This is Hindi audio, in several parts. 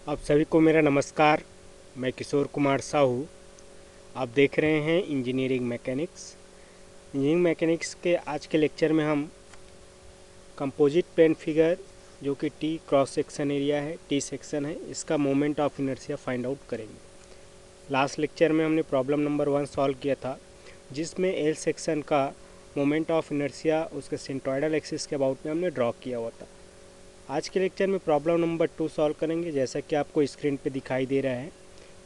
आप सभी को मेरा नमस्कार। मैं किशोर कुमार साहू। आप देख रहे हैं इंजीनियरिंग मैकेनिक्स के आज के लेक्चर में हम कंपोजिट प्लेन फिगर जो कि टी क्रॉस सेक्शन एरिया है, टी सेक्शन है, इसका moment of inertia find out करेंगे। लास्ट लेक्चर में हमने प्रॉब्लम नंबर 1 सॉल्व किया था, जिसमें एल सेक्शन का मोमेंट ऑफ इनर्शिया उसके सेंट्रॉयडल एक्सिस के अबाउट में हमने ड्रॉ किया हुआ था। आज के लेक्चर में प्रॉब्लम नंबर 2 सॉल्व करेंगे, जैसा कि आपको स्क्रीन पे दिखाई दे रहा है।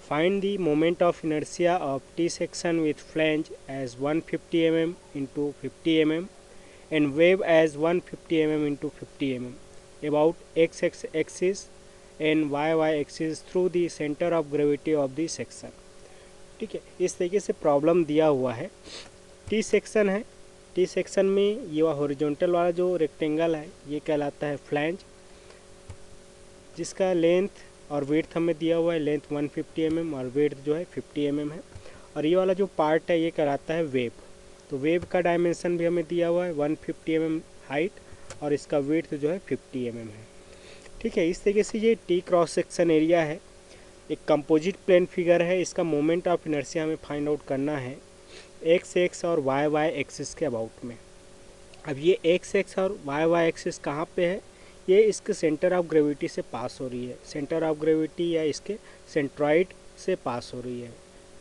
Find the moment of inertia of T section with flange as 150 mm into 50 mm and wave as 150 mm into 50 mm about x axis and y axis through the center of gravity of the section। ठीक है, इस तरीके से प्रॉब्लम दिया हुआ है। टी सेक्शन है, टी सेक्शन में ये हॉरिजॉन्टल वाला जो रेक्टेंगल है ये कहलाता है फ्लैंज, जिसका लेंथ और विड्थ हमें दिया हुआ है। लेंथ 150 mm और विड्थ जो है 50 mm है। और ये वाला जो पार्ट है ये कहलाता है वेव। तो वेव का डायमेंशन भी हमें दिया हुआ है 150 mm हाइट, और इसका विड्थ जो है 50 mm है। ठीक है, इस तरीके से ये टी क्रॉस सेक्शन एरिया है, एक कंपोजिट प्लेन फिगर है। इसका मोमेंट ऑफ इनर्शिया हमें फाइंड आउट करना है एक्स और वाई एक्सिस के अबाउट में। अब ये एक्स और वाई एक्सिस कहाँ पे है? ये इसके सेंटर ऑफ ग्रेविटी से पास हो रही है, सेंटर ऑफ ग्रेविटी या इसके सेंट्रॉइड से पास हो रही है।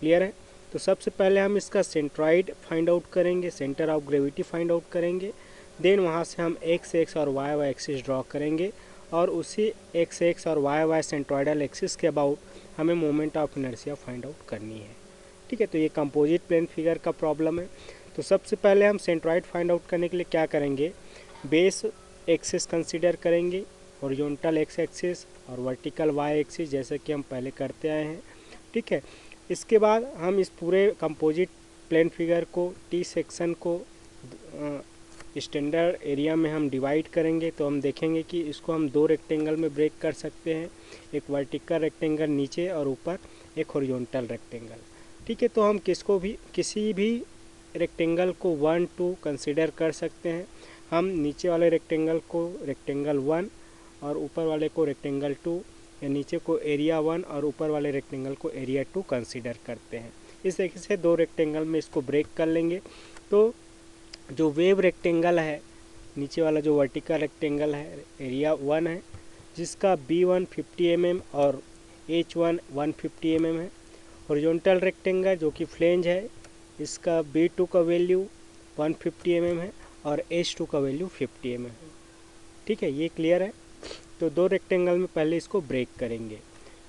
क्लियर है? तो सबसे पहले हम इसका सेंट्रॉइड फाइंड आउट करेंगे, centre of gravity find out करेंगे। देन वहाँ से हम एक्स और वाई एक्सिस ड्रॉ करेंगे, और उसी एक्स और वाई सेंट्रॉइडल एक्सिस के अबाउट हमें moment of inertia find out करनी है। ठीक है, तो ये कंपोजिट प्लेन फिगर का प्रॉब्लम है। तो सबसे पहले हम सेंट्रॉइड फाइंड आउट करने के लिए क्या करेंगे? बेस एक्सिस कंसीडर करेंगे, हॉरिजॉन्टल एक्स एक्सिस और वर्टिकल वाई एक्सिस, जैसे कि हम पहले करते आए हैं। ठीक है, इसके बाद हम इस पूरे कंपोजिट प्लेन फिगर को, टी सेक्शन को स्टैंडर्ड एरिया में हम डिवाइड करेंगे। तो हम देखेंगे कि इसको हम दो रेक्टेंगल में ब्रेक कर सकते हैं, एक वर्टिकल रेक्टेंगल नीचे और ऊपर एक हॉरिजॉन्टल रेक्टेंगल। ठीक है, तो हम किसी भी रेक्टेंगल को 1 2 कंसीडर कर सकते हैं। हम नीचे वाले रेक्टेंगल को रेक्टेंगल 1 और ऊपर वाले को रेक्टेंगल 2, या नीचे को एरिया 1 और ऊपर वाले रेक्टेंगल को एरिया 2 कंसीडर करते हैं। इस तरीके से दो रेक्टेंगल में इसको ब्रेक कर लेंगे। तो जो वेव रेक्टेंगल है, नीचे वाला जो वर्टिकल रेक्टेंगल है, एरिया 1 है, जिसका B1 50 mm और H1 150 mm है। हॉरिजॉन्टल रेक्टेंगल जो कि फ्लेंज है, इसका B2 का वैल्यू 150 mm है और H2 का वैल्यू 50 mm है। ठीक है, ये क्लियर है। तो दो रेक्टेंगल में पहले इसको ब्रेक करेंगे।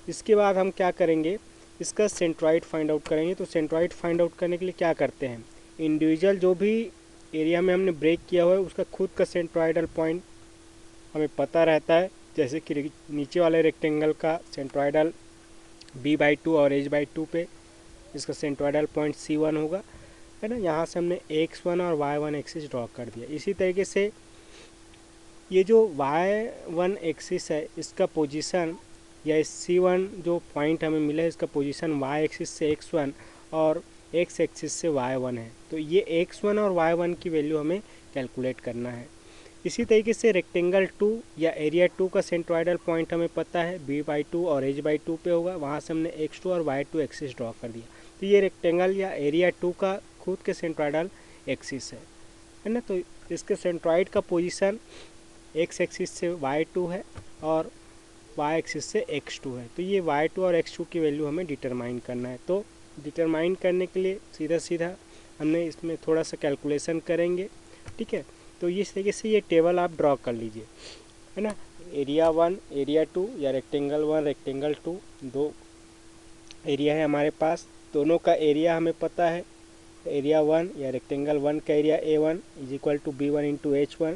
इसके बाद हम क्या करेंगे? इसका सेंट्रॉइड फाइंड आउट करेंगे। तो सेंट्रॉइड फाइंड आउट करने के लिए क्या करते हैं? इंडिविजुअल जो भी एरिया में हमने ब्रेक किया हुआ है उसका खुद का सेंट्रॉइडल पॉइंट हमें पता रहता है। जैसे कि नीचे वाले रेक्टेंगल का सेंट्रॉइडल B/2 और H/2 पे इसका सेंट्रॉइडल पॉइंट C1 होगा, है ना। यहाँ से हमने X1 और Y1 एक्सिस ड्रॉ कर दिया। इसी तरीके से ये जो Y1 एक्सिस है, इसका पोजीशन या इस C1 जो पॉइंट हमें मिला है, इसका पोजीशन Y एक्सिस से X1 और X एक्सिस से Y1 है। तो ये X1 और Y1 की वैल्यू हमें कैलकुलेट करना है। इसी तरीके से रेक्टेंगल 2 या एरिया 2 का सेंट्रॉइडल पॉइंट हमें पता है B/2 और H/2 पे होगा। वहाँ से हमने X2 और Y2 एक्सिस ड्रॉ कर दिया। तो ये रेक्टेंगल या एरिया 2 का खुद के सेंट्रॉइडल एक्सिस है ना। तो इसके सेंट्रॉइड का पोजीशन X एक्सिस से Y2 है और Y एक्सिस से X2 है। तो ये Y2 और X2 की वैल्यू हमें डिटरमाइन करना है। तो डिटरमाइन करने के लिए सीधा हमने इसमें थोड़ा सा कैलकुलेशन करेंगे। ठीक है, तो इस तरीके से ये टेबल आप ड्रॉ कर लीजिए, है ना। एरिया 1, एरिया 2 या रेक्टेंगल 1, रेक्टेंगल 2, दो एरिया है हमारे पास। दोनों का एरिया हमें पता है। एरिया 1 या रेक्टेंगल 1 का area A1 is equal to B1 into H1,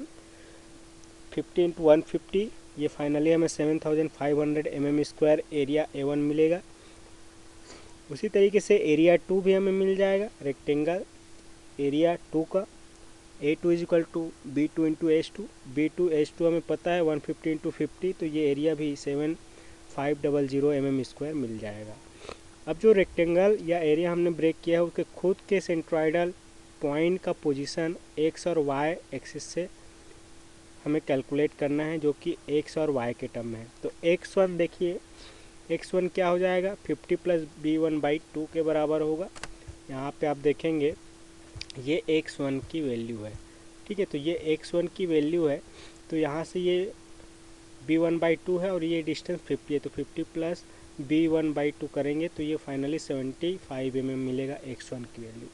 50 into 150, ये फाइनली हमें 7500 mm² एरिया A1 मिलेगा। उसी तरीके से एरिया 2 भी हमें मिल जाएगा, रेक्टेंगल एरिया 2 का A2 is equal to B2 into H2, B2 H2 हमें पता है 150 इंटू 50, तो ये एरिया भी 7500 mm² मिल जाएगा। अब जो रेक्टेंगल या एरिया हमने ब्रेक किया है उसके खुद के सेंट्रॉइडल पॉइंट का पोजीशन X और Y एक्सिस से हमें कैलकुलेट करना है, जो कि X और Y के टर्म में है। तो X1 देखिए, x1 क्या हो जाएगा 50 प्लस b1/2 के बराबर होगा। यहाँ पे आप देखेंगे ये x1 की वैल्यू है, ठीक है। तो ये x1 की वैल्यू है, तो यहाँ से ये b1/2 है और ये डिस्टेंस 50 है, तो 50 प्लस b1/2 करेंगे तो ये फाइनली 75 mm मिलेगा x1 की वैल्यू।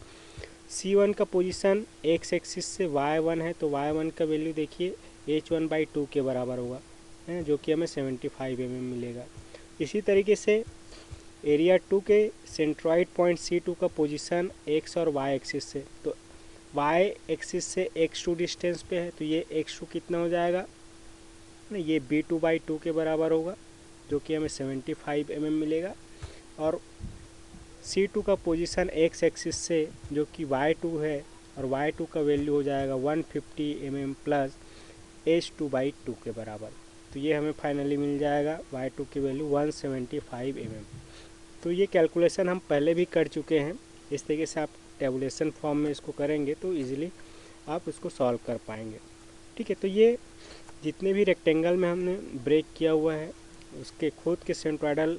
c1 का पोजीशन x एक्सिस से y1 है, तो y1 का वैल्यू देखिए h1/2 के बराबर होगा, है, जो कि हमें 75 mm मिलेगा। इसी तरीके से एरिया 2 के सेंट्रॉइड पॉइंट C2 का पोजीशन x और y एक्सिस से, तो y एक्सिस से x2 डिस्टेंस पे है, तो ये x2 कितना हो जाएगा ना, ये b2/2 के बराबर होगा, जो कि हमें 75 mm मिलेगा। और C2 का पोजीशन x एक्सिस से जो कि y2 है, और y2 का वैल्यू हो जाएगा 150 mm प्लस h2/2 के बराबर, तो ये हमें फाइनली मिल जाएगा y2 की वैल्यू 175 mm। तो ये कैलकुलेशन हम पहले भी कर चुके हैं, इस तरीके से आप टेबुलेशन फॉर्म में इसको करेंगे तो इजीली आप इसको सॉल्व कर पाएंगे, ठीक है। तो ये जितने भी रेक्टेंगल में हमने ब्रेक किया हुआ है उसके खुद के सेंट्रोइडल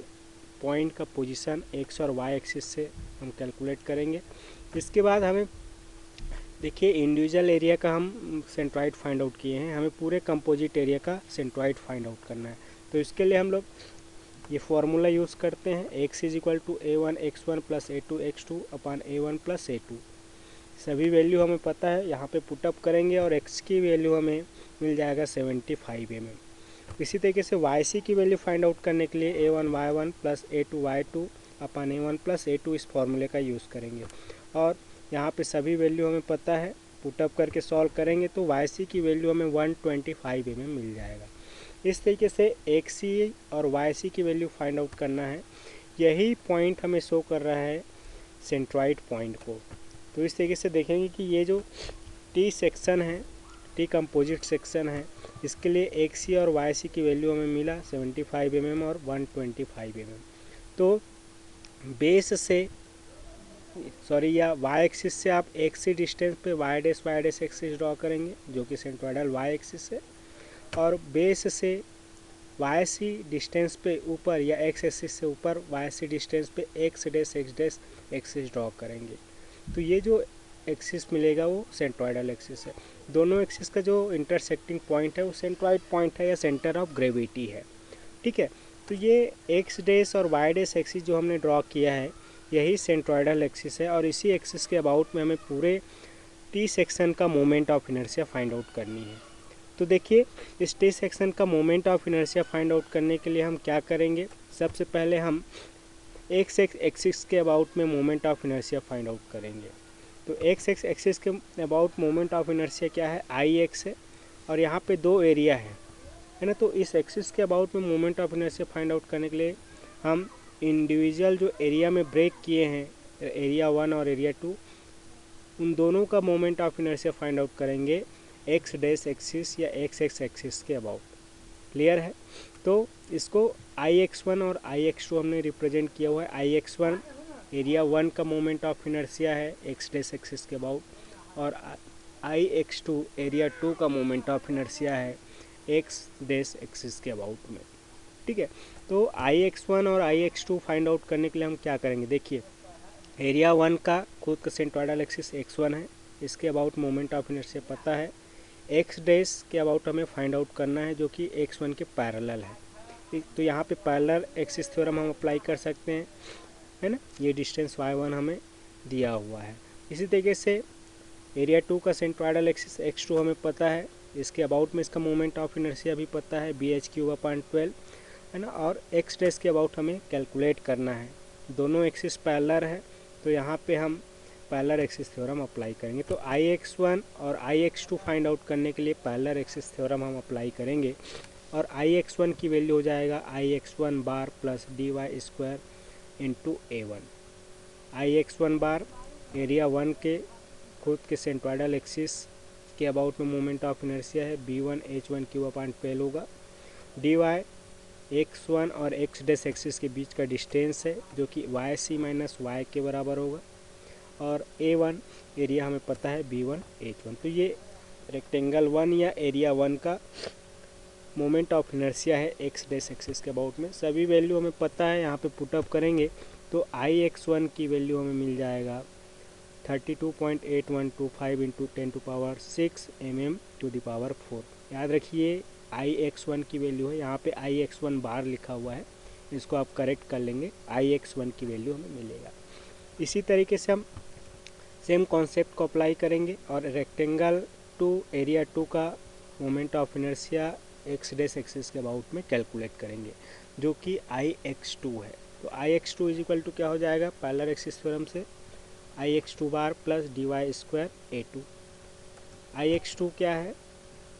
पॉइंट का पोजीशन x और y एक्सिस से हम कैलकुलेट करेंगे। इसके बाद हमें देखिए इंडिविजुअल एरिया का हम सेंट्रोइड फाइंड आउट किए हैं, हमें पूरे कंपोजिट एरिया का सेंट्रोइड फाइंड आउट करना है। तो इसके लिए हम लोग ये फार्मूला यूज़ करते हैं, x is equal to a1x1 plus a2x2 upon a1 plus a2। सभी वैल्यू हमें पता है, यहाँ पे पुटअप करेंगे और x की वैल्यू हमें मिल जाएगा 75 mm। इसी तरीके से yc की वैल्यू फाइंड आउट करने के लिए a1y1 प्लस a2y2 अपान a1 प्लस a2 इस फॉर्मूले का यूज़ करेंगे। और यहाँ पे सभी वैल्यू हमें पता है, पुटअप करके सॉल्व करेंगे तो yc की वैल्यू हमें 125 mm मिल जाएगा। इस तरीके से xc और yc की वैल्यू फाइंड आउट करना है। यही पॉइंट हमें शो कर रहा है सेंट्रॉइड पॉइंट को। तो इस तरीके से देखेंगे कि ये जो टी सेक्शन है, टी कंपोजिट सेक्शन है, इसके लिए xc और yc की वैल्यू हमें मिला 75 mm और 125 mm। तो बेस से या y एक्सिस से आप xc डिस्टेंस पे y डैश एक्सिस ड्रॉ करेंगे जो कि सेंट्रोइडल y एक्सिस है, और बेस से yc डिस्टेंस पे ऊपर या x एक्सिस से ऊपर yc डिस्टेंस पे x डैश एक्सिस ड्रॉ करेंगे। तो ये जो एक्सिस मिलेगा वो सेंट्रोइडल एक्सिस है। दोनों एक्सिस का जो इंटरसेक्टिंग पॉइंट है वो सेंट्रोइड पॉइंट है या सेंटर ऑफ ग्रेविटी है, ठीक है। तो ये x डैश और y डैश एक्सिस जो हमने ड्रॉ किया है यही सेंट्रोइडल एक्सिस है, और इसी एक्सिस के अबाउट में हमें पूरे टी सेक्शन का moment of inertia find out करनी है। तो देखिए इस टी सेक्शन का moment of inertia find out करने के लिए हम क्या करेंगे, सबसे पहले हम एक्स एक्सिस के अबाउट में moment of inertia find out करेंगे। तो एक्स एक्सिस के अबाउट मोमेंट ऑफ इनर्शिया क्या है, आई एक्स है, और यहाँ पे दो एरिया है ना। तो इस एक्सिस के अबाउट में moment of inertia find out करने के लिए हम इंडिविजुअल जो एरिया में ब्रेक किए हैं, एरिया 1 और एरिया 2, उन दोनों का moment of inertia find out करेंगे एक्स डैश एक्सिस या एक्स एक्सिस के अबाउट। क्लियर है। तो इसको Ix1 और Ix2 हमने रिप्रेजेंट किया हुआ है। Ix1 एरिया 1 का मोमेंट ऑफ इनर्शिया है एक्स डैश एक्सिस के अबाउट, और Ix2 एरिया 2 का मोमेंट ऑफ इनर्शिया है एक्स डैश एक्सिस के अबाउट में, ठीक है। तो Ix1 और Ix2 फाइंड आउट करने के लिए हम क्या करेंगे, देखिए एरिया 1 का खुद का सेंट्रोइडल एक्सिस x1 है, इसके अबाउट मोमेंट ऑफ इनर्शिया पता है। एक्स डैश के अबाउट हमें फाइंड आउट करना है जो कि x1 के पैरेलल है। तो यहाँ पे पैरेलल एक्सिस थ्योरम हम अप्लाई कर सकते हैं, है ना। ये डिस्टेंस y1 हमें दिया हुआ है। इसी तरीके से एरिया 2 का सेंट्रोइडल एक्सिस x2 हमें पता है, इसके अबाउट में इसका मोमेंट ऑफ इनर्शिया भी पता है bh3/12, है ना। और एक्स डैश के अबाउट हमें कैलकुलेट करना है। दोनों एक्सिस पैरेलल है तो यहाँ पे हम पैरेलल एक्सिस थ्योरम अप्लाई करेंगे। तो Ix1 और Ix2 फाइंड आउट करने के लिए पैरेलल एक्सिस थ्योरम हम अप्लाई करेंगे, और Ix1 की वैल्यू हो जाएगा Ix1 बार plus dy² into A1। Ix1 बार एरिया 1 के खुद के सेंट्रोइडल एक्सिस के अबाउट में मोमेंट ऑफ इनर्शिया है b1h1/12 होगा। dy x1 और x डैश एक्सिस के बीच का डिस्टेंस है जो कि yc माइनस y के बराबर होगा, और A1 एरिया हमें पता है b1h1। तो ये रेक्टेंगल 1 या एरिया 1 का मोमेंट ऑफ इनर्शिया है एक्स डैश एक्सिस के अबाउट में। सभी वैल्यू हमें पता है, यहाँ पे पुटअप करेंगे तो IX1 की वैल्यू हमें मिल जाएगा 32.8125 इंटू 10⁶ mm⁴। याद रखिए IX1 की वैल्यू है, यहाँ पे IX1 बार लिखा हुआ है, इसको आप करेक्ट कर लेंगे, IX1 की वैल्यू हमें मिलेगा। इसी तरीके से हम सेम कॉन्सेप्ट को अप्लाई करेंगे और रेक्टेंगल टू एरिया 2 का moment of inertia x dash axis के अबाउट में कैलकुलेट करेंगे, जो कि IX2 है। तो IX2 इज इक्वल टू क्या हो जाएगा, पैरेलल एक्सिस थ्योरम से IX2 बार प्लस dy² A2। IX2 क्या है,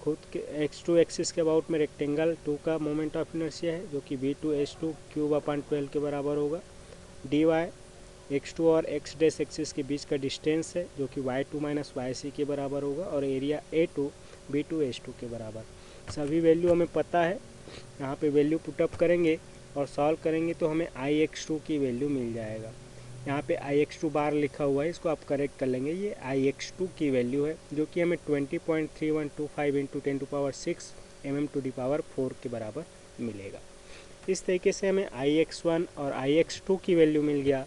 खुद के X2 एक्सिस के अबाउट में रेक्टेंगल 2 का मोमेंट ऑफ इनर्शिया है, जो कि V2H2 3/12 के बराबर होगा। dy X2 और x डैश एक्सिस के बीच का डिस्टेंस है, जो कि y2 माइनस YC के बराबर होगा, और एरिया A2 V2H2 के बराबर। सभी वैल्यू हमें पता है, यहाँ पे वैल्यू पुटअप करेंगे और सॉल्व करेंगे तो हमें IX2 की वैल्यू मिल जाएगा। यहाँ पे IX2 बार लिखा हुआ है, इसको आप करेक्ट कर लेंगे, ये IX2 की वैल्यू है, जो कि हमें 20.3125 इंटू 10⁶ mm⁴ के बराबर मिलेगा। इस तरीके से हमें IX1 और IX2 की वैल्यू मिल गया।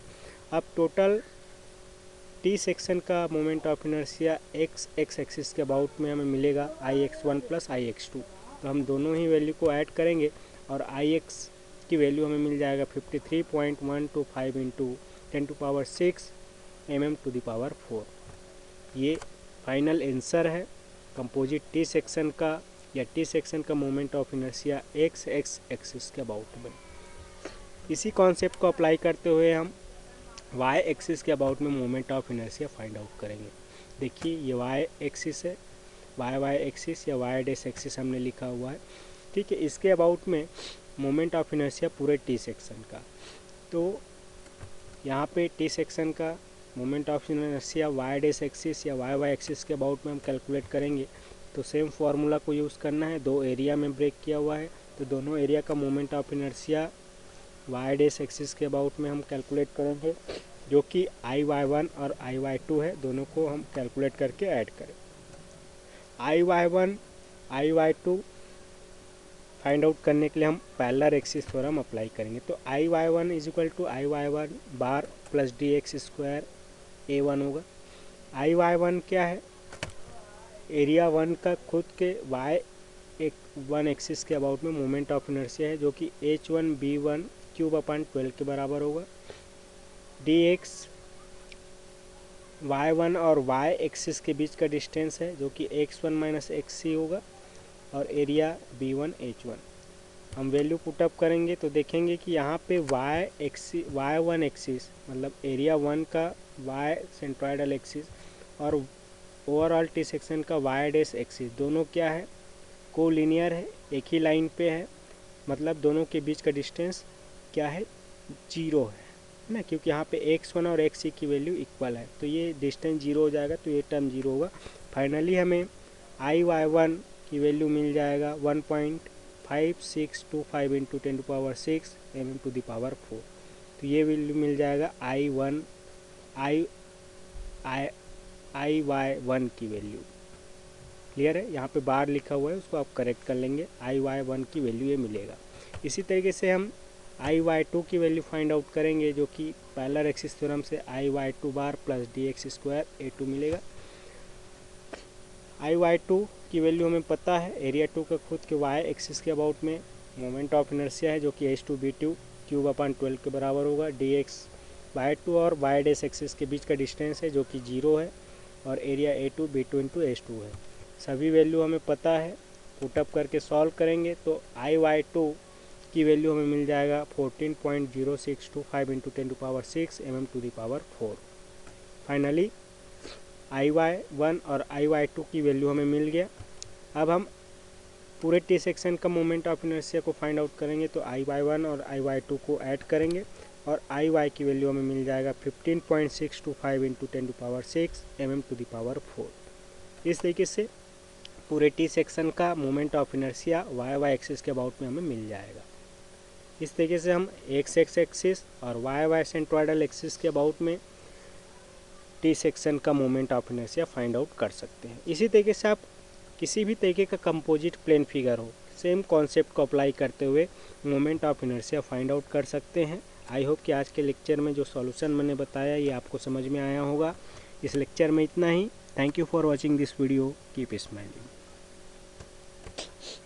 अब टोटल T सेक्शन का moment of inertia x axis के अबाउट में हमें मिलेगा IX1 प्लस IX2। तो हम दोनों ही वैल्यू को ऐड करेंगे और IX की वैल्यू हमें मिल जाएगा 53.125 इंटू 10⁶ mm⁴। ये फाइनल आंसर है कंपोजिट T सेक्शन का या T सेक्शन का moment of inertia x axis के अबाउट में। इसी कॉन्सेप्ट को अप्लाई करते हुए हम y एक्सिस के अबाउट में moment of inertia find out करेंगे। देखिए ये y एक्सिस है, y एक्सिस या y डैश एक्सिस हमने लिखा हुआ है, ठीक है। इसके अबाउट में मोमेंट ऑफ इनर्शिया पूरे T सेक्शन का, तो यहाँ पे T सेक्शन का moment of inertia y dash axis या y एक्सिस के अबाउट में हम कैलकुलेट करेंगे। तो सेम फार्मूला को यूज़ करना है, दो एरिया में ब्रेक किया हुआ है, तो दोनों एरिया का moment of inertia y dash axis के अबाउट में हम कैलकुलेट करेंगे, जो कि IY1 और IY2 है, दोनों को हम कैलकुलेट करके ऐड करें। IY1 IY2 फाइंड आउट करने के लिए हम पैरेलल एक्सिस थ्योरम अप्लाई करेंगे। तो IY1 is equal to IY1 bar plus dx² A1 होगा। IY1 क्या है, एरिया 1 का खुद के y1 एक्सिस के अबाउट में मोमेंट ऑफ इनर्शिया है, जो कि H1B1 3/12 के बराबर होगा। dx y1 और y एक्सिस के बीच का डिस्टेंस है, जो कि x1 माइनस xc होगा, और एरिया B1 H1। हम वैल्यू पुटअप करेंगे तो देखेंगे कि यहाँ पे y1 एक्सिस मतलब एरिया 1 का y सेंट्रॉयडल एक्सिस और ओवरऑल T सेक्शन का y डैश एक्सिस दोनों क्या है, कोलिनियर है, एक ही लाइन पे है, मतलब दोनों के बीच का डिस्टेंस क्या है, 0 है ना, क्योंकि यहाँ पे x1 और xc की वैल्यू इक्वल है, तो ये डिस्टेंस 0 हो जाएगा, तो ये टर्म 0 होगा। फाइनली हमें IY1 की वैल्यू मिल जाएगा 1.5625 इंटू 10⁶ mm⁴। तो ये वैल्यू मिल जाएगा IY1 की वैल्यू। क्लियर है, यहाँ पे बार लिखा हुआ है, उसको आप करेक्ट कर लेंगे, IY1 की वैल्यू ये मिलेगा। इसी तरीके से हम IY2 की वैल्यू फाइंड आउट करेंगे, जो कि पैरेलल एक्सिस थ्योरम से IY2 बार प्लस dx² A2 मिलेगा। IY2 की वैल्यू हमें पता है, एरिया 2 का खुद के y एक्सिस के अबाउट में मोमेंट ऑफ इनर्शिया है, जो कि H2B2 3/12 के बराबर होगा। dx y2 और y डैश एक्सिस के बीच का डिस्टेंस है, जो कि 0 है, और area A2 B2 into H2 है। सभी वैल्यू हमें पता है, पुटअप करके सॉल्व करेंगे तो IY2 की वैल्यू हमें मिल जाएगा 14.0625 इंटू 10⁶ mm⁴। फाइनली IY1 और IY2 की वैल्यू हमें मिल गया। अब हम पूरे T सेक्शन का मोमेंट ऑफ इनर्शिया को फाइंड आउट करेंगे, तो IY1 और IY2 को ऐड करेंगे और IY की वैल्यू हमें मिल जाएगा 15.625 इंटू 10⁶ mm⁴। इस तरीके से पूरे T सेक्शन का moment of inertia y axis के अबाउट में हमें मिल जाएगा। इस तरीके से हम x एक्सिस और y सेंट्रॉयडल एक्सिस के अबाउट में T सेक्शन का moment of inertia find out कर सकते हैं। इसी तरीके से आप किसी भी तरीके का कंपोजिट प्लेन फिगर हो, सेम कॉन्सेप्ट को अप्लाई करते हुए moment of inertia find out कर सकते हैं। आई होप कि आज के लेक्चर में जो सॉल्यूशन मैंने बताया ये आपको समझ में आया होगा। इस लेक्चर में इतना ही। Thank you for watching this video. Keep smiling.